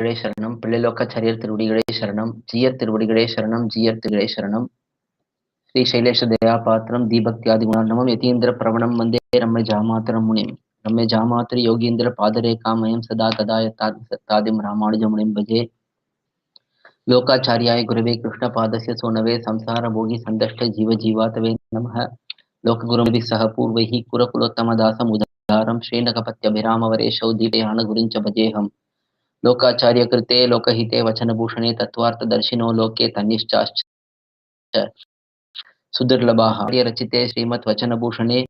சரணம், பிள்ளைலோக்காச்சாரியர் திருவடிகளே சரணம், ஜீயர் திருவடிகளே சரணம், ஜீயர் திருவடிகளே சரணம். ஸ்ரீ சைலேஷ தயாபாத்திரம் தீபக்தியாதி குணார்ணவம் யதீந்திர பிரவணம் வந்தே ரம்ய ஜாமாத்திரம் முனிம். ரம்ய ஜாமாத்திர யோகீந்திர பாதரேகாமயம் சதா ததா யத்தாதிம் ராமானுஜ முனிம் பஜே. லோகாச்சாரியாய குருவே கிருஷ்ண பாதஸ்ய சோனவே சம்சார போகி சந்தஷ்ட ஜீவ ஜீவாதவே நமः. லோககுரும்பிः சக பூர்வைः குரகுலோத்தமதாசம் உதாரம் ஸ்ரீநகபத்யபிராமவரேஷौ दीपयान गुरुञ्च भजेऽहम्. लोकाचार्य कृते लोकहिते वचनभूषणे तत्त्वार्थदर्शिनो लोके तन्निश्चाश्च सुदुर्लभाः. रचिते श्रीमत् वचनभूषणे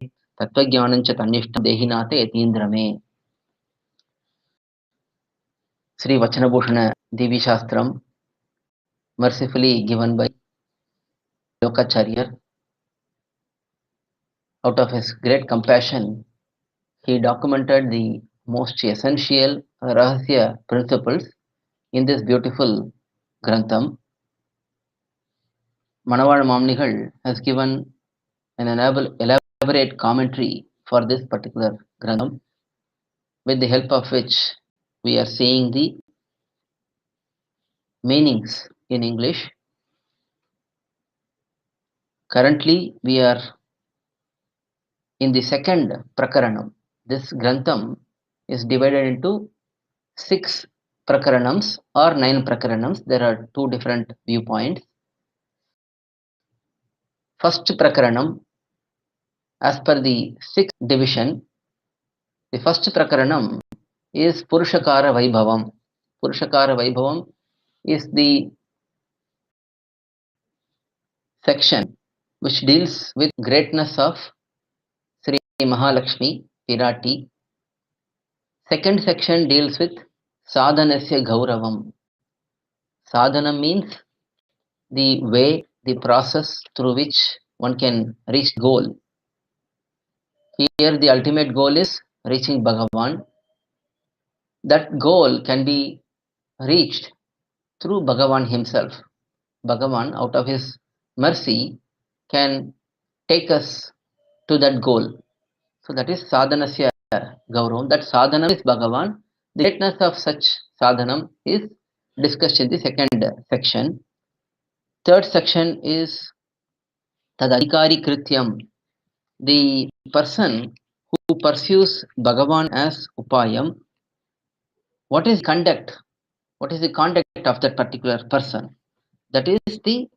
तत्त्वज्ञानञ्च तन्निष्ठं देहिनाथ यतीन्द्रमे. Shri वचनभूषण Divya शास्त्रम mercifully given by Lokacharya. Out of his great compassion, he documented the most essential rahasya principles in this beautiful grantham. Manaval Mamnigal has given an elaborate commentary for this particular grantham, with the help of which we are seeing the meanings in English. Currently, we are in the second prakaranam. This grantham is divided into 6 prakaranams or 9 prakaranams. There are 2 different viewpoints. First prakaranam, as per the 6th division, the first prakaranam is Purushakara Vaibhavam. Purushakara Vaibhavam is the section which deals with greatness of Sri Mahalakshmi Pirati. Second section deals with Sadhanasya Gauravam. Sadhana means the way, the process through which one can reach goal. Here the ultimate goal is reaching Bhagavan. That goal can be reached through Bhagavan himself. Bhagavan, out of his mercy, can take us to that goal. So that is Sadhanasya Gauravam. That sadhana is Bhagavan. The greatness of such sadhanam is discussed in the second section. Third section is Tadadhikari Krityam. The person who pursues Bhagavan as upAyam, what is conduct? What is the conduct of that particular person? That is the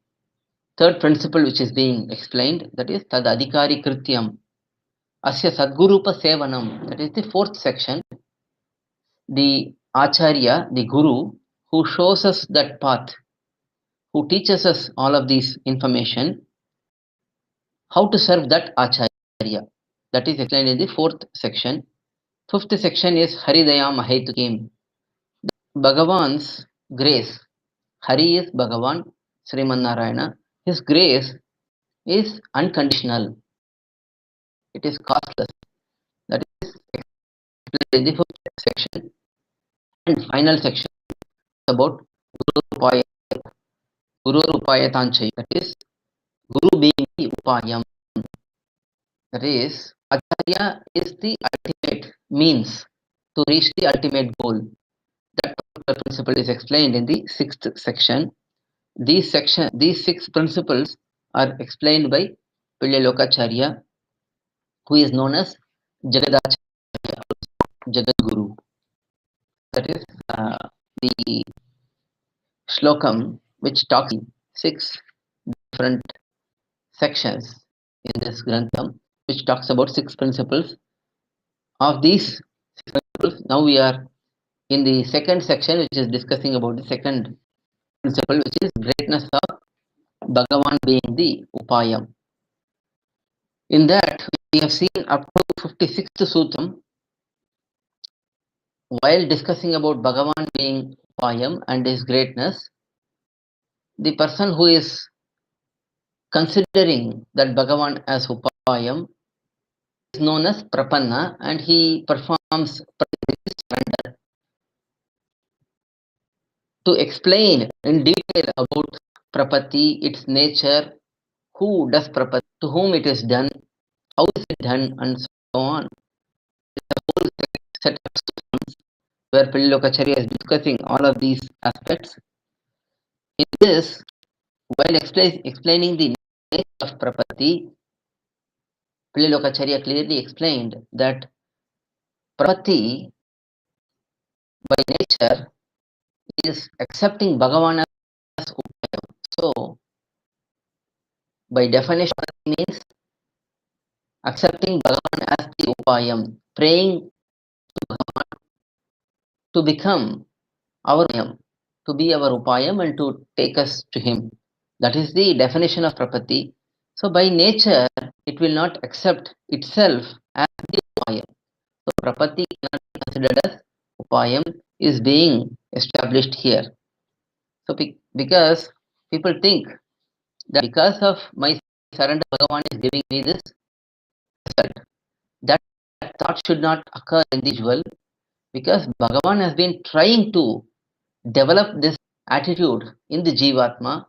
third principle which is being explained. That is Tadadhikari Krityam. Asya Sadgurupa Sevanam. That is the fourth section. The Acharya, the Guru, who shows us that path, who teaches us all of these information, how to serve that Acharya. That is explained in the fourth section. Fifth section is Haridaya Mahetukim. Bhagavan's grace. Hari is Bhagavan, Sriman Narayana. His grace is unconditional. It is costless. That is explained in the fifth section. And final section is about Guru Upayathanchai. That is Guru being the upAyam. That is, Acharya is the ultimate means to reach the ultimate goal. That particular principle is explained in the 6th section. These 6 principles are explained by Lokacharya, who is known as Jagadacharya, Jagadguru. That is the shlokam which talks 6 different sections in this grantham, which talks about 6 principles. Of these 6 principles, now we are in the second section, which is discussing about the second principle, which is greatness of Bhagavan being the upAyam. In that, we have seen up to 56th sutram. While discussing about Bhagavan being upAyam and his greatness, the person who is considering that Bhagavan as upAyam is known as Prapanna, and he performs surrender. To explain in detail about prapaththi, its nature, who does prapaththi, to whom it is done, how is it done, and so on. The whole set of sutras where Pililokacharya is discussing all of these aspects. In this, while explaining the nature of prapaththi, Pililokacharya clearly explained that prapaththi by nature is accepting bhagavAn as upAyam. So, by definition, it means accepting bhagavAn as the upAyam, praying to bhagavAn to become our upAyam, to be our upAyam and to take us to him. That is the definition of prapaththi. So, by nature, it will not accept itself as the upAyam. So, prapaththi cannot be considered as upAyam is being established here. So, because people think that because of my surrender, Bhagavan is giving me this result. That thought should not occur in the individual, because Bhagavan has been trying to develop this attitude in the Jivatma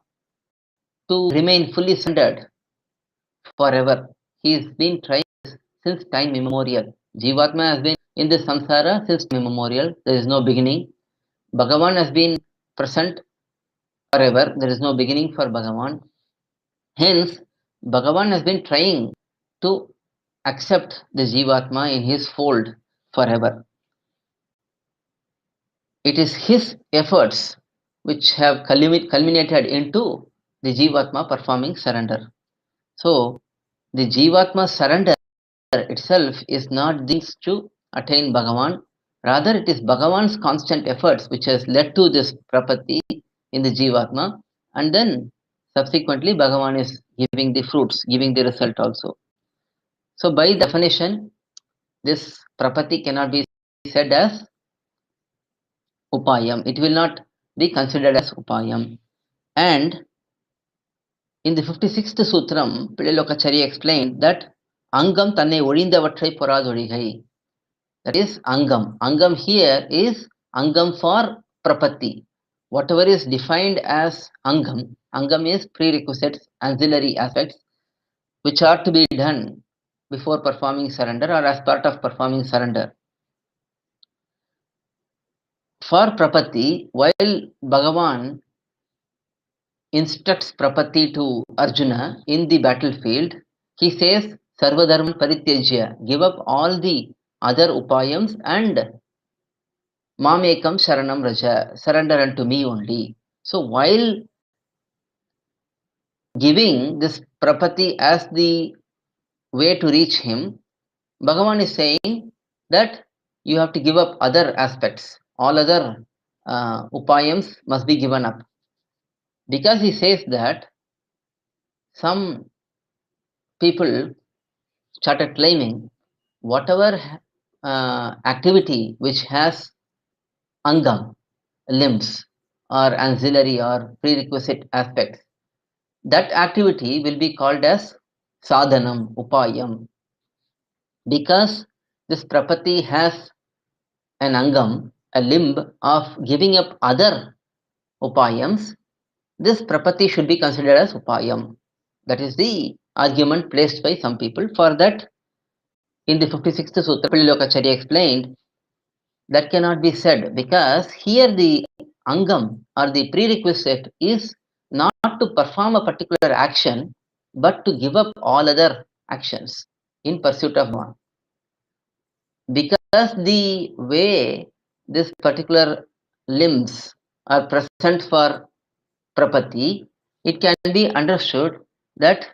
to remain fully surrendered forever. He has been trying this since time immemorial. Jivatma has been in this samsara since time immemorial. There is no beginning. Bhagavan has been present forever. There is no beginning for Bhagavan. Hence, Bhagavan has been trying to accept the Jivatma in his fold forever. It is his efforts which have culminated into the Jivatma performing surrender. So, the Jivatma surrender itself is not this to attain Bhagavan. Rather, it is Bhagavan's constant efforts which has led to this prapaththi in the Jivatma, and then subsequently Bhagavan is giving the fruits, giving the result also. So, by definition, this prapaththi cannot be said as upAyam. It will not be considered as upAyam. And in the 56th Sutram, Pililokacharya explained that Angam thanne olindavattrai poRAdhu. That is Angam. Angam here is Angam for prapaththi. Whatever is defined as Angam, Angam is prerequisites, ancillary aspects, which are to be done before performing surrender or as part of performing surrender. For prapaththi, while Bhagavan instructs prapaththi to Arjuna in the battlefield, he says, Sarvadharman parityajya, give up all the other upayams and mamekam sharanam raja, surrender unto me only. So while giving this prapaththi as the way to reach him, Bhagavan is saying that you have to give up other aspects. All other upayams must be given up. Because he says that, some people started claiming whatever activity which has angam, limbs, or ancillary or prerequisite aspects, that activity will be called as sadhanam, upayam. Because this prapaththi has an angam, a limb of giving up other upayams, this prapaththi should be considered as upayam. That is the argument placed by some people. For that, in the 56th Sutra, Pililokacharya explained that cannot be said, because here the angam or the prerequisite is not to perform a particular action, but to give up all other actions in pursuit of one. Because the way this particular limbs are present for prapaththi, it can be understood that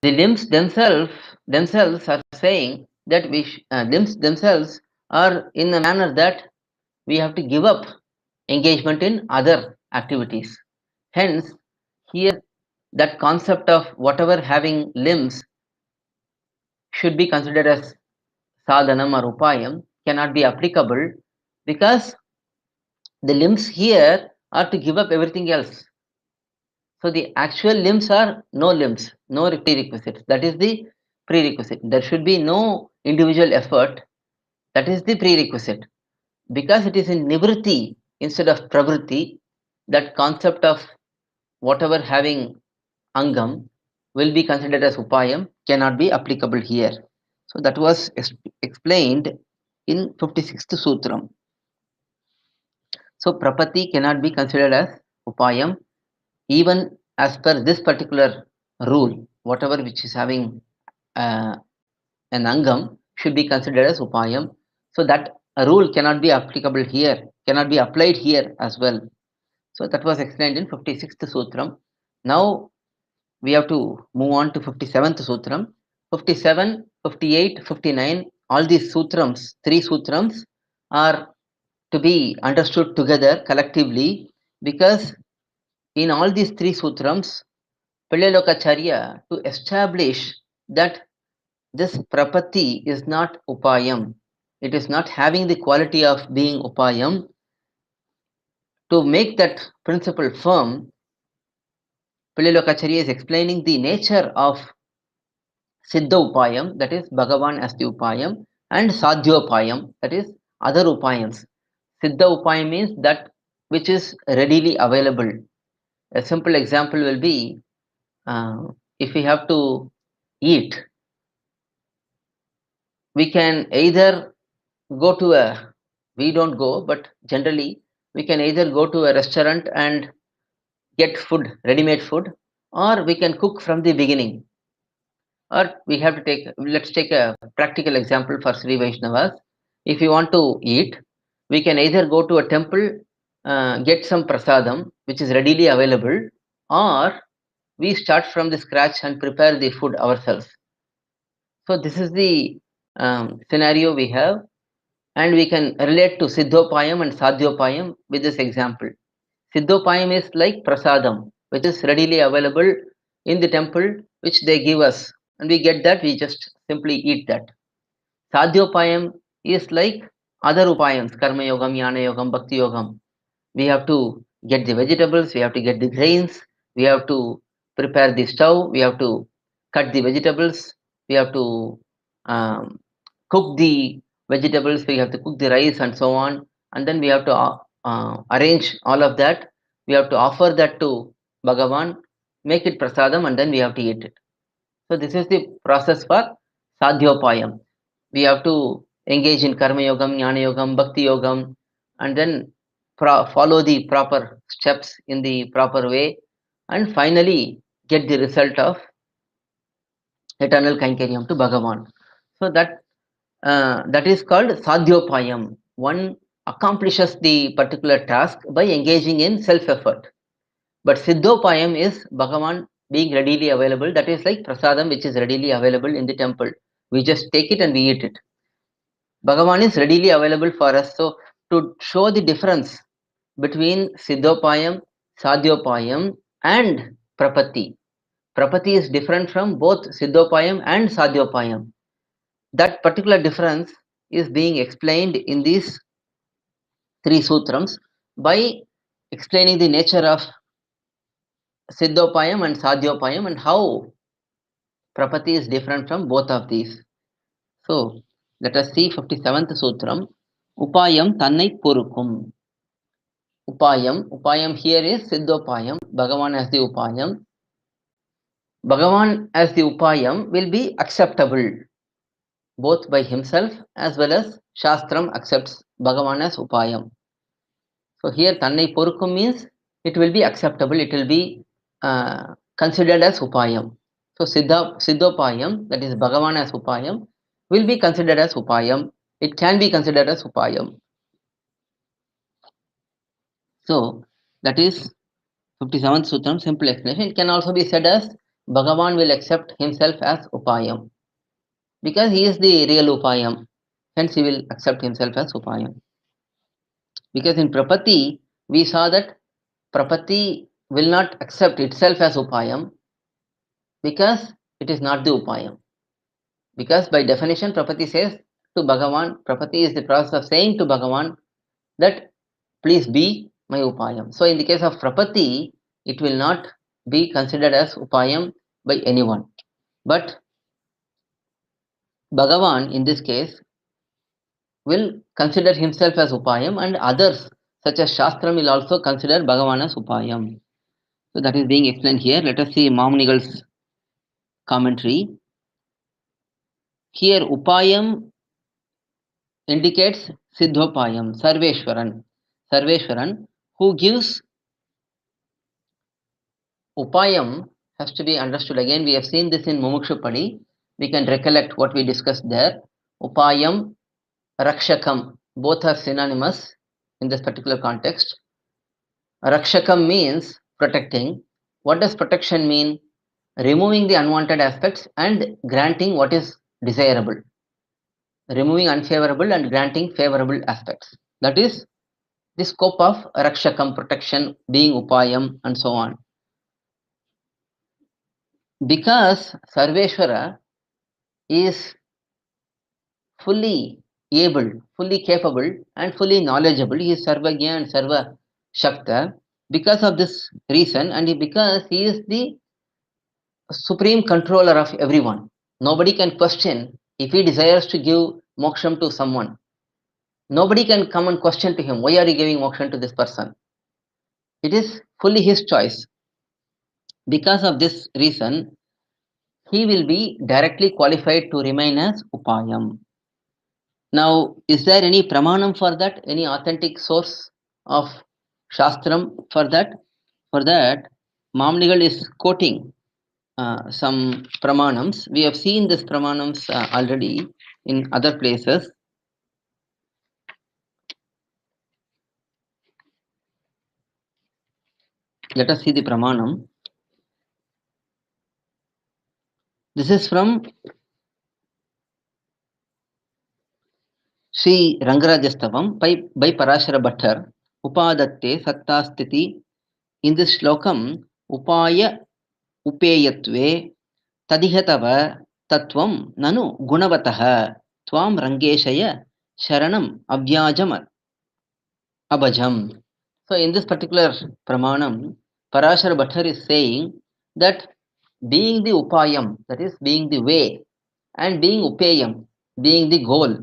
the limbs themselves are saying that limbs themselves are in a manner that we have to give up engagement in other activities. Hence, here that concept of whatever having limbs should be considered as sadhanam or upayam cannot be applicable, because the limbs here are to give up everything else. So the actual limbs are no limbs, no prerequisites. That is the prerequisite. There should be no individual effort. That is the prerequisite. Because it is in nivritti instead of pravritti, that concept of whatever having angam will be considered as upayam cannot be applicable here. So that was explained in 56th Sutram. So prapaththi cannot be considered as upayam even as per this particular rule. Whatever which is having an angam should be considered as upayam. So that a rule cannot be applicable here, cannot be applied here as well. So that was explained in 56th Sutram. Now we have to move on to 57th Sutram. 57, 58, 59, all these Sutrams, three Sutrams are to be understood together collectively, because in all these three Sutrams, Pillai to establish that this prapaththi is not upayam, it is not having the quality of being upayam. To make that principle firm, Pillai is explaining the nature of Siddha upayam, that is bhagavan as the upayam, and sadhya upayam, that is other upayams. Siddha upayam means that which is readily available. A simple example will be if we have to eat, we can either go to a, we don't go, but generally we can either go to a restaurant and get food, ready-made food, or we can cook from the beginning. Or we have to take, let's take a practical example for Sri Vaishnavas. If you want to eat, we can either go to a temple, get some prasadam, which is readily available, or we start from the scratch and prepare the food ourselves. So this is the scenario we have, and we can relate to Siddhopayam and Sadhyopayam with this example. Siddhopayam is like prasadam, which is readily available in the temple, which they give us, and we get that, we just simply eat that. Sadhyopayam is like other upayams, karma yogam, jnana yogam, bhakti yogam. We have to get the vegetables, we have to get the grains, we have to prepare the stove, we have to cut the vegetables, we have to cook the vegetables, we have to cook the rice and so on, and then we have to arrange all of that. We have to offer that to Bhagavan, make it prasadam, and then we have to eat it. So this is the process for sadhyopayam. We have to engage in karma yogam, jnana yogam, bhakti yogam, and then follow the proper steps in the proper way, and finally get the result of eternal kainkariam to Bhagavan. So that is called sadhyopayam. One accomplishes the particular task by engaging in self-effort. But siddhopayam is Bhagavan being readily available. That is like prasadam, which is readily available in the temple. We just take it and we eat it. Bhagavan is readily available for us. So to show the difference between siddhopayam, sadhyopayam, and prapaththi. Prapaththi is different from both siddhopayam and sadhyopayam. That particular difference is being explained in these three sutrams by explaining the nature of siddhopayam and sadhyopayam and how prapaththi is different from both of these. So let us see 57th sutram. Upayam thannaip poRukkum. Upayam here is siddhopayam, Bhagavan as the upayam. Bhagavan as the upayam will be acceptable both by himself as well as Shastram accepts Bhagavan as upayam. So here thannaip poRukkum means it will be acceptable, it will be considered as upayam. So siddhopayam, that is Bhagavan as upayam, will be considered as upayam. It can be considered as upayam. So that is 57th sutram, simple explanation. It can also be said as Bhagavan will accept himself as upayam, because he is the real upayam, hence he will accept himself as upayam. Because in prapaththi we saw that prapaththi will not accept itself as upayam because it is not the upayam. Because by definition prapaththi says to Bhagavan, prapaththi is the process of saying to Bhagavan that please be my upayam. So in the case of prapaththi, it will not be considered as upayam by anyone. But Bhagavan in this case will consider himself as upayam, and others such as Shastram will also consider Bhagavan as upayam. So that is being explained here. Let us see Mamunigal's commentary. Here upayam indicates siddhopayam, Sarveshwaran, who gives upayam has to be understood. Again, we have seen this in Mumukshupadi. We can recollect what we discussed there. Upayam, Rakshakam, both are synonymous in this particular context. Rakshakam means protecting. What does protection mean? Removing the unwanted aspects and granting what is desirable. Removing unfavorable and granting favorable aspects. That is the scope of Rakshakam, protection, being upayam, and so on. Because Sarveshwara is fully able, fully capable, and fully knowledgeable, he is Sarvagya and Sarva Shakta. Because of this reason, and because he is the supreme controller of everyone, nobody can question if he desires to give moksham to someone. Nobody can come and question to him, why are you giving moksham to this person? It is fully his choice. Because of this reason, he will be directly qualified to remain as upayam. Now, is there any pramanam for that? Any authentic source of shastram for that? For that, Mamnigal is quoting some pramanams. We have seen this pramanams already in other places. Let us see the pramanam. This is from Sri Rangarajastavam by Parashara Bhattar. Upadatte Sattasthiti. In this slokam, Upaya Upeyatve Tadihatava Tatvam Nanu Gunavataha Tvam Rangeshaya Sharanam Avyajam Abhajam. So in this particular pramanam, Parashara Bhattar is saying that being the upayam, that is being the way, and being upayam, being the goal,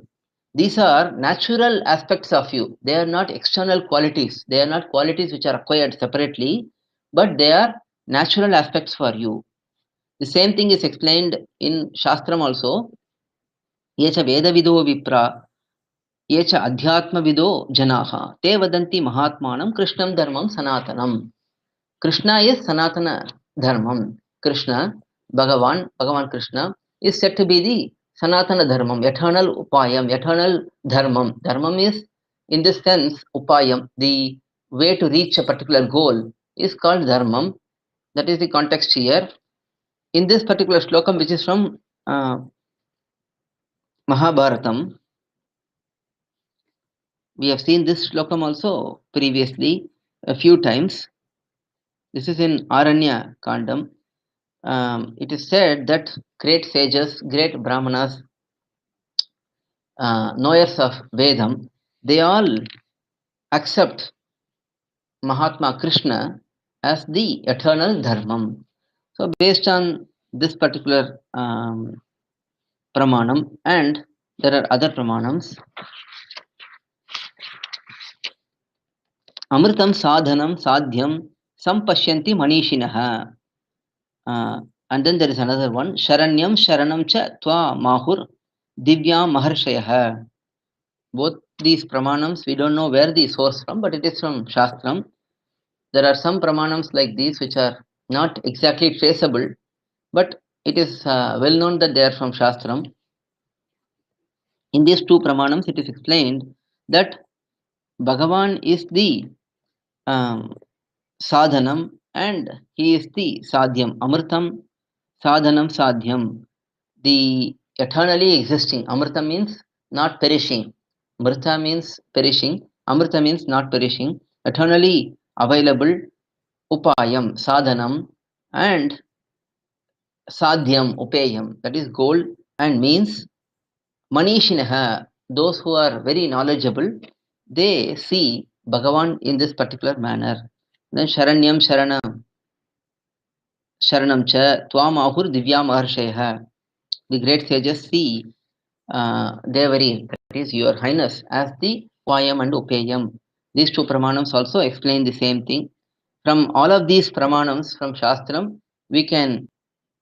these are natural aspects of you. They are not external qualities. They are not qualities which are acquired separately, but they are natural aspects for you. The same thing is explained in Shastram also. Yecha Vedavido Vipra, Yecha Adhyatmavido Janaha, Te Vadanti Mahatmanam Krishnam Dharmam Sanatanam. Krishna is Sanatana Dharmam. Krishna, Bhagavan Krishna, is said to be the Sanatana Dharmam, eternal upayam, eternal dharmam. Dharmam is, in this sense, upayam, the way to reach a particular goal is called dharmam. That is the context here. In this particular slokam, which is from Mahabharatam, we have seen this slokam also previously a few times. This is in Aranya Kandam. It is said that great sages, great brahmanas, knowers of Vedam, they all accept Mahatma Krishna as the eternal dharmam. So based on this particular pramanam, and there are other pramanams, Amritam sadhanam sadhyam sampashyanti manishinaha. And then there is another one, Sharanyam Sharanam cha Tva Mahur Divya Maharshayah. Both these pramanams, we don't know where the source from, but it is from Shastram. There are some pramanams like these which are not exactly traceable, but it is well known that they are from Shastram. In these two pramanams, it is explained that Bhagavan is the sadhanam and he is the sadhyam. Amritam, sadhanam, sadhyam. The eternally existing. Amrita means not perishing. Mrita means perishing. Amrita means not perishing. Eternally available. Upayam, sadhanam, and sadhyam, upayam. That is goal and means. Manishinaha, those who are very knowledgeable, they see Bhagavan in this particular manner. Then Sharanyam, Sharanam cha Tvam Ahur Divyam Aharshayah. The great sages see Devari, that is your highness, as the upayam and upayam. These two pramanams also explain the same thing. From all of these pramanams from Shastram, we can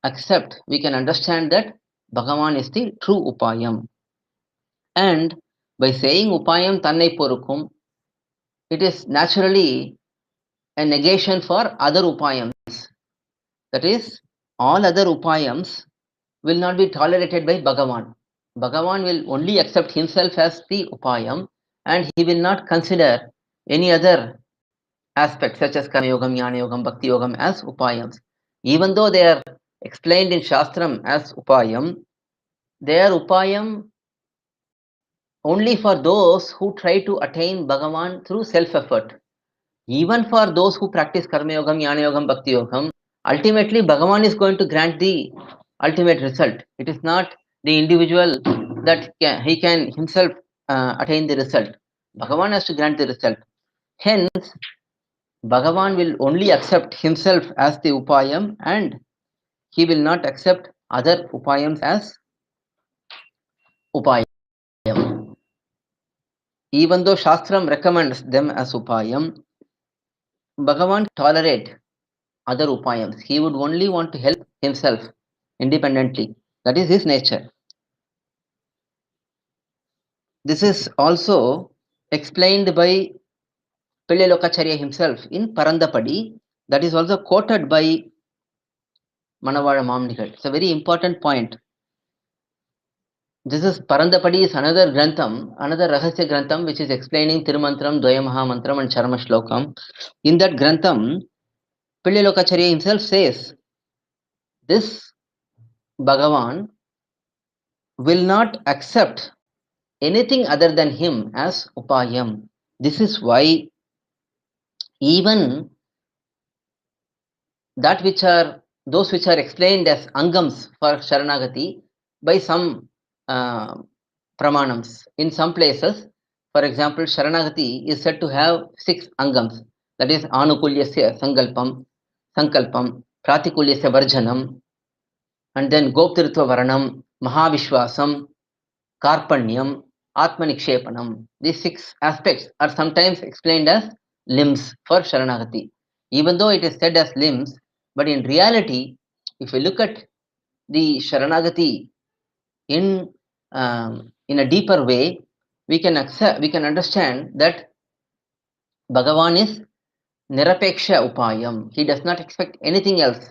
accept, we can understand that Bhagavan is the true upayam. And by saying upayam thannaip poRukkum, it is naturally a negation for other upayams. That is, all other upayams will not be tolerated by Bhagavan. Bhagavan will only accept himself as the upayam, and he will not consider any other aspects such as karma yogam, jnana yogam, bhakti yogam as upayams. Even though they are explained in Shastram as upayam, they are upayam only for those who try to attain Bhagavan through self-effort. Even for those who practice karma yogam, jnana yogam, bhakti yogam, ultimately Bhagavan is going to grant the ultimate result. It is not the individual that he can himself attain the result. Bhagavan has to grant the result. Hence, Bhagavan will only accept himself as the upayam, and he will not accept other upayams as upayam. Even though Shastram recommends them as upayam, Bhagavan tolerate other upayams. He would only want to help himself independently. That is his nature. This is also explained by Pillai himself in Parandapadi. That is also quoted by Manavada Mamnigal. It's a very important point. This is Parandapadi is another Grantham, another Rahasya Grantham which is explaining Tirumantram, Dvayamaha Mantram and Charma Shlokam. In that Grantham, Pillai himself says, this Bhagavan will not accept anything other than him as upayam. This is why even that which are those which are explained as angams for Sharanagati by some pramanams. In some places, for example, Sharanagati is said to have 6 angams. That is Anukulyasya Sankalpam, Sankalpam, Pratikulyasya Varjanam, and then Goptiritva Varanam, Mahavishwasam, Karpanyam, Atmanikshepanam. These 6 aspects are sometimes explained as limbs for Sharanagati. Even though it is said as limbs, but in reality, if we look at the Sharanagati in a deeper way, we can understand that Bhagavan is Nirapeksha Upayam. He does not expect anything else.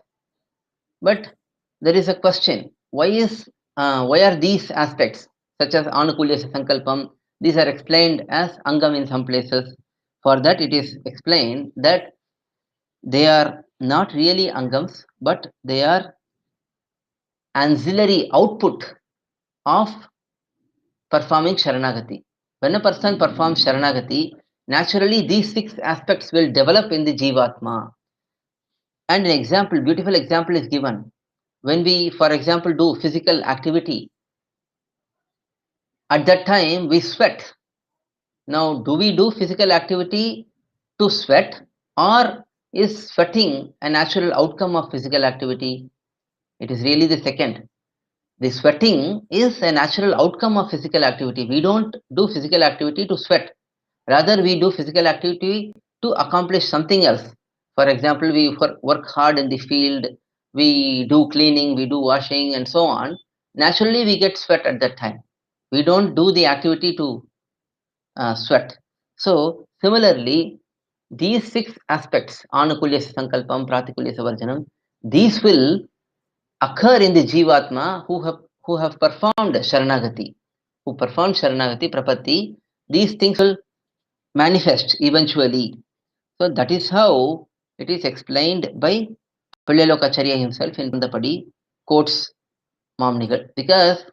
But there is a question: why are these aspects such as Anukulyasya Sankalpam? These are explained as Angam in some places. For that, it is explained that they are not really Angams, but they are ancillary output of performing Sharanagati. When a person performs Sharanagati, naturally these 6 aspects will develop in the Jivatma. And an example, beautiful example is given. When we, for example, do physical activity, at that time we sweat. Now, do we do physical activity to sweat, or is sweating a natural outcome of physical activity? It is really the second. The sweating is a natural outcome of physical activity. We don't do physical activity to sweat. Rather, we do physical activity to accomplish something else. For example, we work hard in the field, we do cleaning, we do washing, and so on. Naturally, we get sweat at that time. We don't do the activity to sweat. So, similarly, these 6 aspects, Anukulyasya Sankalpam, Pratikulyasya Varjanam, these will occur in the Jivatma who have performed Sharanagati, prapaththi. These things will manifest eventually. So that is how it is explained by Pillai himself in the Padi quotes Mamnigal. Because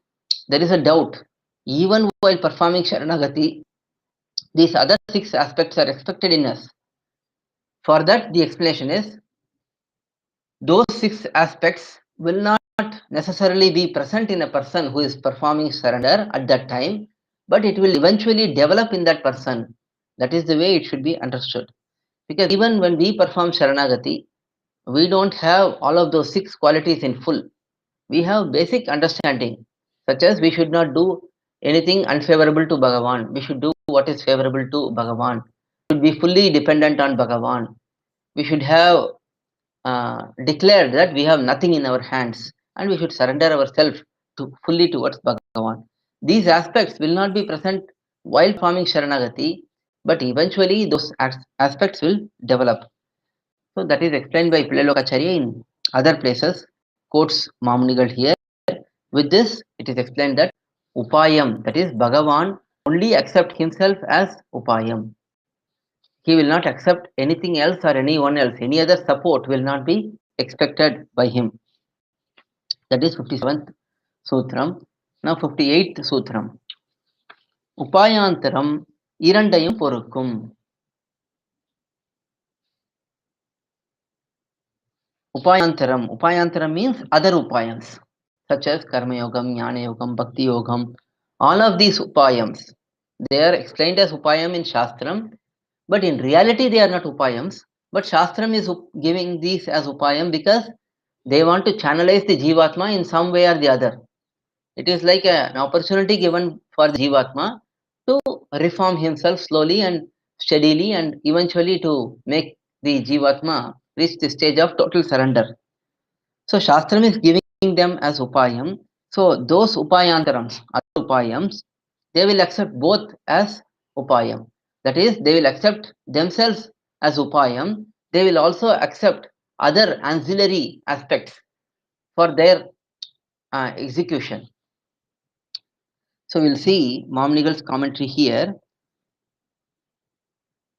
there is a doubt, even while performing Sharanagati, these other 6 aspects are expected in us. For that, the explanation is, those 6 aspects will not necessarily be present in a person who is performing surrender at that time, but it will eventually develop in that person. That is the way it should be understood. Because even when we perform Sharanagati, we don't have all of those 6 qualities in full. We have basic understanding, such as we should not do anything unfavorable to Bhagavan. We should do what is favorable to Bhagavan. We should be fully dependent on Bhagavan. We should have declared that we have nothing in our hands and we should surrender ourselves fully towards Bhagavan. These aspects will not be present while forming Sharanagati, but eventually those aspects will develop. So that is explained by Pillalokacharya in other places, quotes Mamunigal here. With this, it is explained that upAyam, that is Bhagavan, only accept himself as upAyam. He will not accept anything else or anyone else. Any other support will not be expected by him. That is 57th Sutram. Now 58th Sutram. upAyAntharam iraNdaiyum poRukkum. upAyAntharam. upAyAntharam means other upAyams, such as Karma Yogam, Jnana Yogam, Bhakti Yogam. All of these upAyams, they are explained as upAyam in Shastram, but in reality they are not upAyams. But Shastram is giving these as upAyam because they want to channelize the Jivatma in some way or the other. It is like an opportunity given for the Jivatma to reform himself slowly and steadily and eventually to make the Jivatma reach the stage of total surrender. So Shastram is giving them as upAyam. So those upAyantharams, other upAyams, they will accept both as upAyam. That is, they will accept themselves as upAyam. They will also accept other ancillary aspects for their execution. So we'll see Mamnigal's commentary here.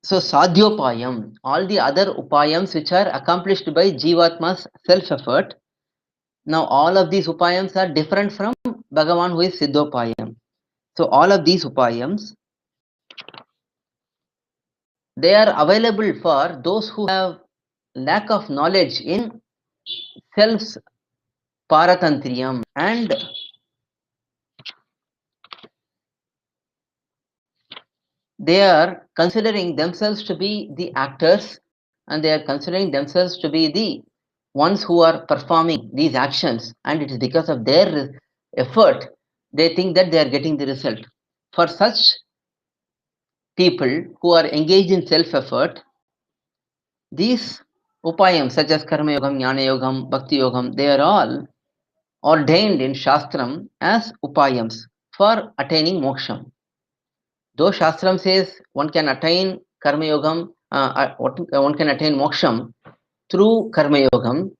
So Sadhyopayam, all the other upayams which are accomplished by Jivatma's self-effort. Now all of these upayams are different from Bhagavan who is Siddhopayam. So all of these upayams, they are available for those who have lack of knowledge in self's paratantriyam, and they are considering themselves to be the actors, and they are considering themselves to be the ones who are performing these actions, and it is because of their effort they think that they are getting the result. For such people who are engaged in self-effort, these upayams such as Karma Yogam, Jnana Yogam, Bhakti Yogam, they are all ordained in Shastram as upayams for attaining moksham. Though Shastram says one can attain Karma Yogam, one can attain moksham through Karma Yogam,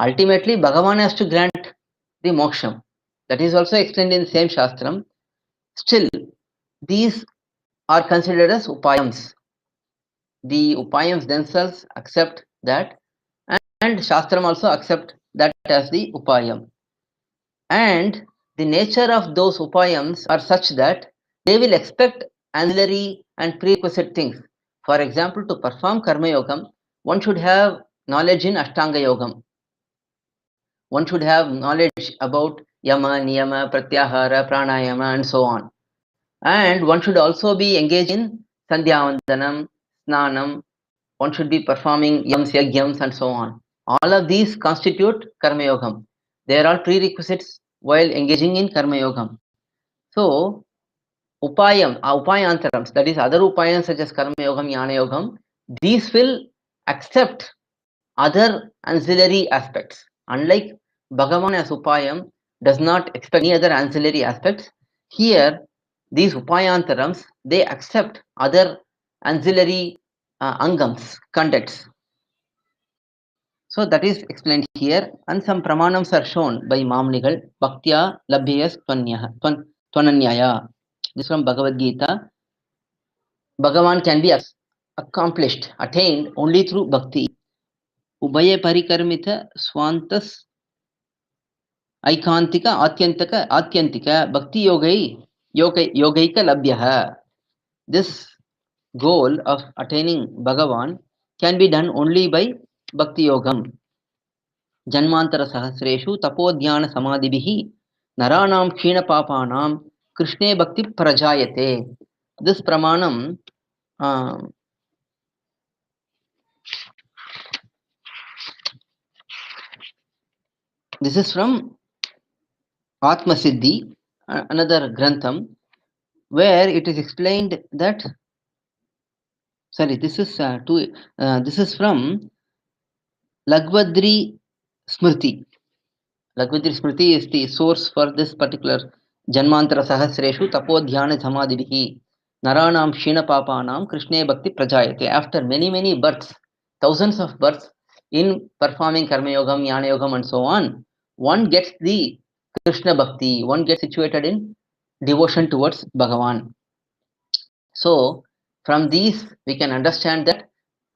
ultimately Bhagavan has to grant the moksham. That is also explained in the same Shastram. Still, these are considered as upayams. The upayams themselves accept that, and Shastram also accept that as the upayam. And the nature of those upayams are such that they will expect ancillary and prerequisite things. For example, to perform Karma Yogam, one should have knowledge in Ashtanga Yogam. One should have knowledge about Yama, Niyama, Pratyahara, Pranayama, and so on. And one should also be engaged in Sandhyavandanam, Snanam. One should be performing Yams, Yagyams, and so on. All of these constitute Karma Yogam. They are all prerequisites while engaging in Karma Yogam. So, upAyantharams, that is other upayams such as Karma Yogam, Jnana Yogam, these will accept other ancillary aspects. Unlike Bhagavan as upayam does not expect any other ancillary aspects, here these upAyantharams, they accept other ancillary angams, conducts. So that is explained here, and some pramanams are shown by Mamnigal. Bhaktya labhyas tvananyaya. This is from Bhagavad Gita. Bhagavan can be accomplished, attained only through bhakti. Ubhaya parikarmita swantas aikantika atyantika bhakti yogaika labhyaha. This goal of attaining Bhagavan can be done only by bhakti yogam. Janmantara sahasreshu tapodhyana samadhibihi naranam kshina papanam krishne bhakti prajayate. This pramanam this is from Athma Siddhi, another grantham, where it is explained that this is from Lagvadri Smriti. Lagvitri Smriti is the source for this particular Janmantara Sahasreshu Tapodhyana Samadhivihi Naranam Shina Papanam Krishne Bhakti Prajayate. After many births, thousands of births in performing Karma Yogam, Jnana Yogam and so on, one gets the Krishna Bhakti, one gets situated in devotion towards Bhagavan. So, from these we can understand that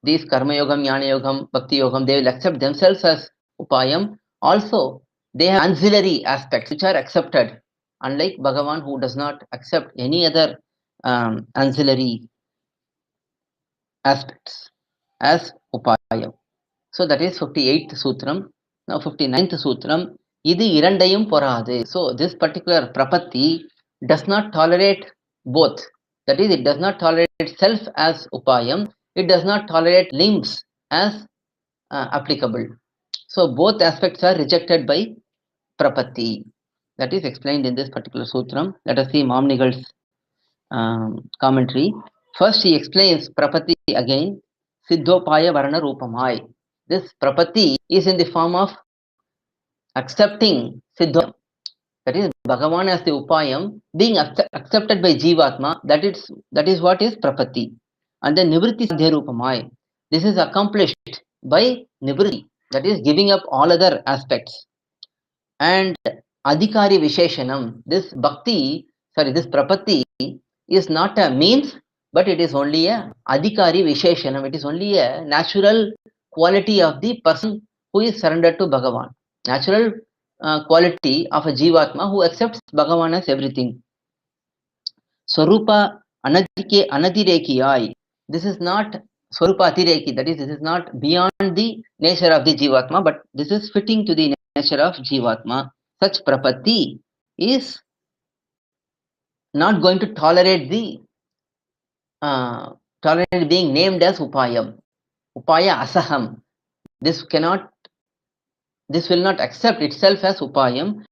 these Karma Yogam, Jnana Yogam, Bhakti Yogam, they will accept themselves as upayam. Also, they have ancillary aspects which are accepted, unlike Bhagavan who does not accept any other ancillary aspects as upayam. So that is 58th Sutram. Now 59th Sutram, idhu iraNdaiyum poRAdhu. So this particular prapaththi does not tolerate both. That is, it does not tolerate self as upayam, it does not tolerate limbs as applicable. So both aspects are rejected by prapaththi. That is explained in this particular sutram. Let us see Mamnigal's commentary. First he explains prapaththi again, siddhopaya varana rupamai. This prapaththi is in the form of accepting siddhopaya. That is, Bhagavan as the upayam being accepted by jivatma. That is what is prapaththi. And then nivritti sadhya rupamai. This is accomplished by nivritti. That is giving up all other aspects. And adhikari visheshanam. This prapaththi is not a means, but it is only a adhikari visheshanam. It is only a natural quality of the person who is surrendered to Bhagavan. Natural quality of a jivatma who accepts Bhagavan as everything. Swarupa anadirekiyai. This is not Swarupa atireki. That is, this is not beyond the nature of the jivatma, but this is fitting to the nature of jivatma. Such prapaththi is not going to tolerate being named as upayam. Upaya asaham. This will not accept itself as upayam,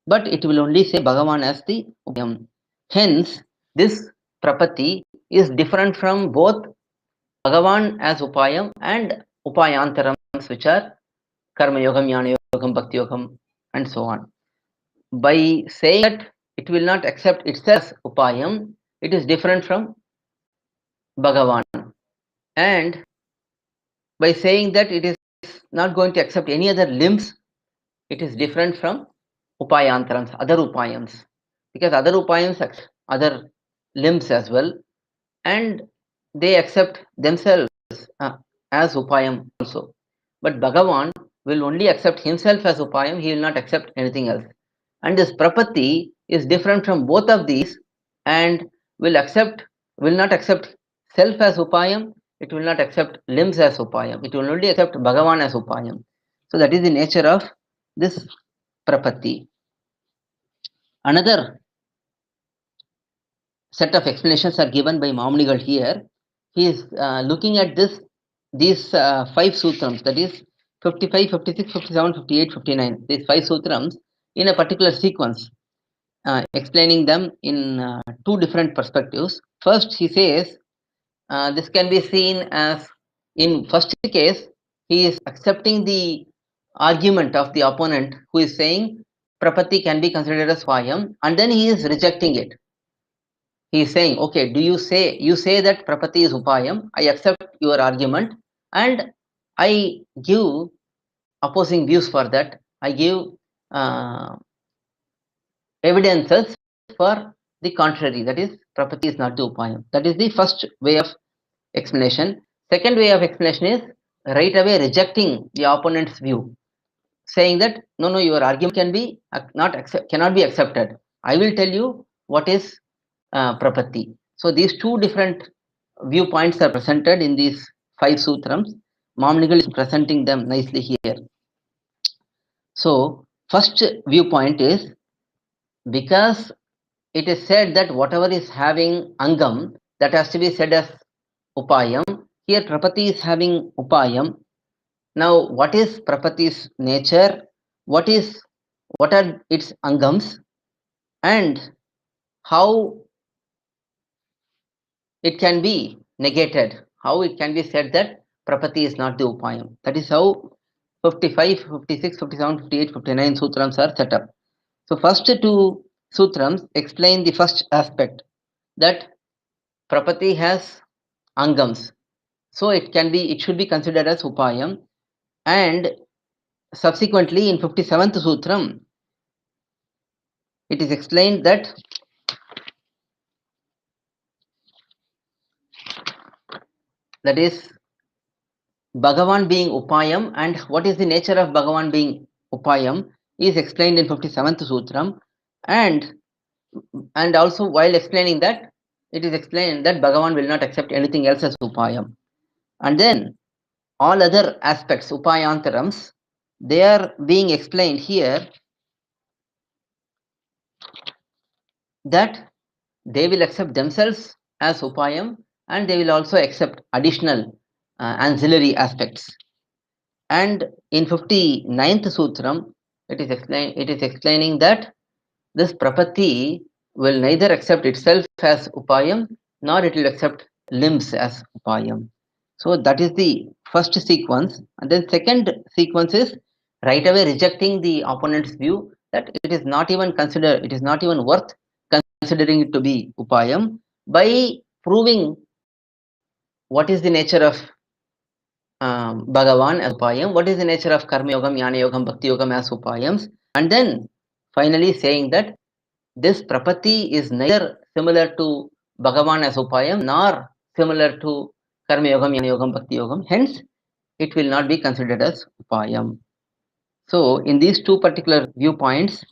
but it will only say Bhagavan as the upayam. Hence, this prapaththi is different from both Bhagavan as upayam and upAyantharams, which are karma yogam, jnana yogam, bhakti yogam, and so on. By saying that it will not accept itself as upayam, it is different from Bhagavan. And by saying that it is not going to accept any other limbs, it is different from upAyantharams, other upayams. Because other upayams accept other limbs as well, and they accept themselves as upayam also. But Bhagavan will only accept himself as upayam, he will not accept anything else. And this prapaththi is different from both of these and will not accept self as upayam, it will not accept limbs as upayam, it will only accept Bhagavan as upayam. So that is the nature of this prapaththi. Another set of explanations are given by Mamnigal here. He is looking at these 5 sutrams, that is 55, 56, 57, 58, 59, these 5 sutrams in a particular sequence, explaining them in 2 different perspectives. First, he says this can be seen as, in first case, he is accepting the argument of the opponent who is saying prapaththi can be considered as upayam, and then he is rejecting it. He is saying, okay, you say that prapaththi is upayam, I accept your argument and I give opposing views for that. I give evidences for the contrary, that is, prapaththi is not the upayam. That is the first way of explanation. Second way of explanation is right away rejecting the opponent's view, saying that no, your argument cannot be accepted. I will tell you what is prapaththi. So these 2 different viewpoints are presented in these 5 sutrams. Mamnigal is presenting them nicely here. So first viewpoint is, because it is said that whatever is having angam, that has to be said as upayam. Here prapaththi is having upayam. Now what is prapathi's nature? What are its angams? And how it can be negated? How it can be said that prapaththi is not the upayam? That is how 55, 56, 57, 58, 59 Sutrams are set up. So first two Sutrams explain the first aspect, that prapaththi has angams. So it should be considered as upAyam. And subsequently in 57th Sutram, it is explained that is bhagavAn being upAyam, and what is the nature of bhagavAn being upAyam is explained in 57th Sutram. And also while explaining that, it is explained that bhagavAn will not accept anything else as upAyam. And then all other aspects, upAyAntharams, they are being explained here, that they will accept themselves as upAyam, and they will also accept additional ancillary aspects. And in 59th Sutram, it is explaining that this prapaththi will neither accept itself as upAyam, nor it will accept limbs as upAyam. So that is the first sequence. And then second sequence is right away rejecting the opponent's view that it is not even worth considering it to be upAyam, by proving what is the nature of bhagavAn as upAyam, what is the nature of karma yogam, jnana yogam, bhakti yogam as upAyams, and then finally saying that this prapaththi is neither similar to bhagavAn as upAyam nor similar to karma yogam, jnana yogam, bhakti yogam. Hence, it will not be considered as upAyam. So, in these two particular viewpoints,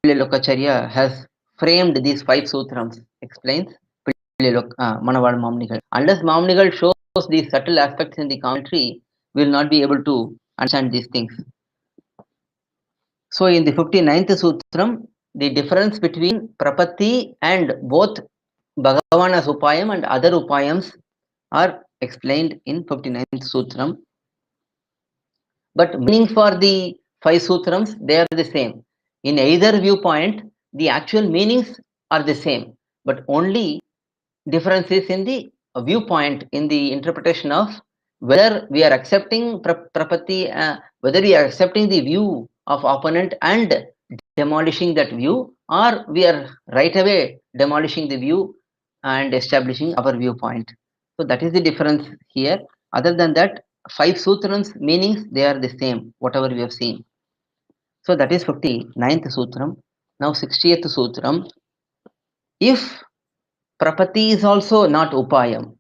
Lokacharya has framed these 5 sutrams, explains Manavad Mamnigal. Unless Mamnigal shows these subtle aspects in the commentary, we will not be able to understand these things. So, in the 59th Sutram, the difference between prapaththi and both bhagavAn as upAyam and other upAyams are explained in 59th Sutram. But meaning for the 5 Sutrams, they are the same. In either viewpoint, the actual meanings are the same, but only difference is in the viewpoint, in the interpretation of whether we are accepting prapaththi, whether we are accepting the view of opponent and demolishing that view, or we are right away demolishing the view and establishing our viewpoint. So that is the difference here. Other than that, 5 Sutrams meanings, they are the same, whatever we have seen. So that is 59th Sutram. Now 60th Sutram. If prapaththi is also not upAyam,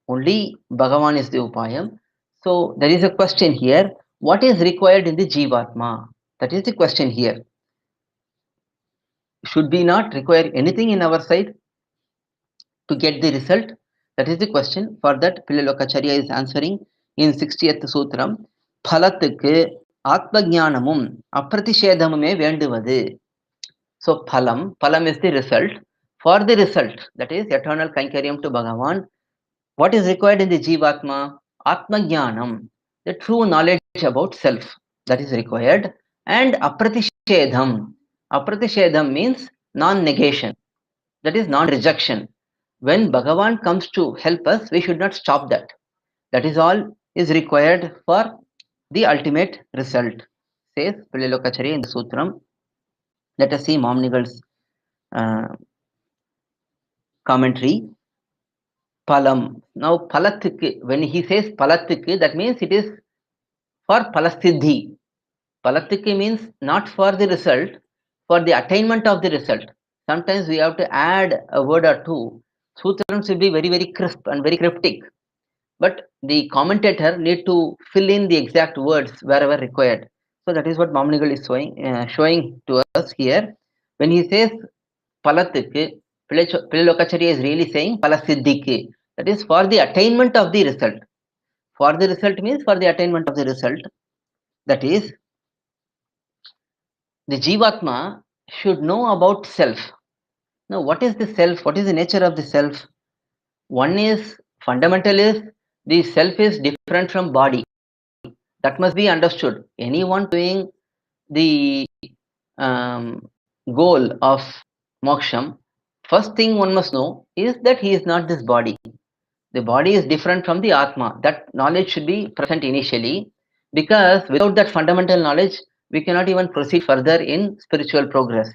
only bhagavAn is the upAyam. So there is a question here, what is required in the Jivatma? That is the question here. Should we not require anything in our side to get the result? That is the question. For that, Lokacharya is answering in 60th Sutram, palaththukku Atma gyAnamum aprathishEdhamumE vENduvadhu. So phalam is the result. For the result, that is eternal kainkariam to bhagavAn, what is required in the Jivatma? Atma jnanam, the true knowledge about self, that is required. And aprathishedham. Aprathishedham means non-negation, that is non-rejection. When bhagavAn comes to help us, we should not stop that. That is all is required for the ultimate result, says Lokacharya in the Sutram. Let us see Mamnigal's commentary. Palam. Now, palaththukku, when he says palaththukku, that means it is for palasiddhi. Palaththukku means not for the result, for the attainment of the result. Sometimes we have to add a word or two. Sutrams will be very, very crisp and very cryptic. But the commentator need to fill in the exact words wherever required. So that is what Mamnigal is showing to us here. When he says palaththukku, Lokacharya is really saying palasiddhikku. That is for the attainment of the result. For the result means for the attainment of the result. That is, the Jivatma should know about self. Now, what is the self? What is the nature of the self? One is, fundamental is, the self is different from body. That must be understood. Anyone doing the goal of moksham, first thing one must know is that he is not this body. The body is different from the Atma. That knowledge should be present initially. Because without that fundamental knowledge, we cannot even proceed further in spiritual progress.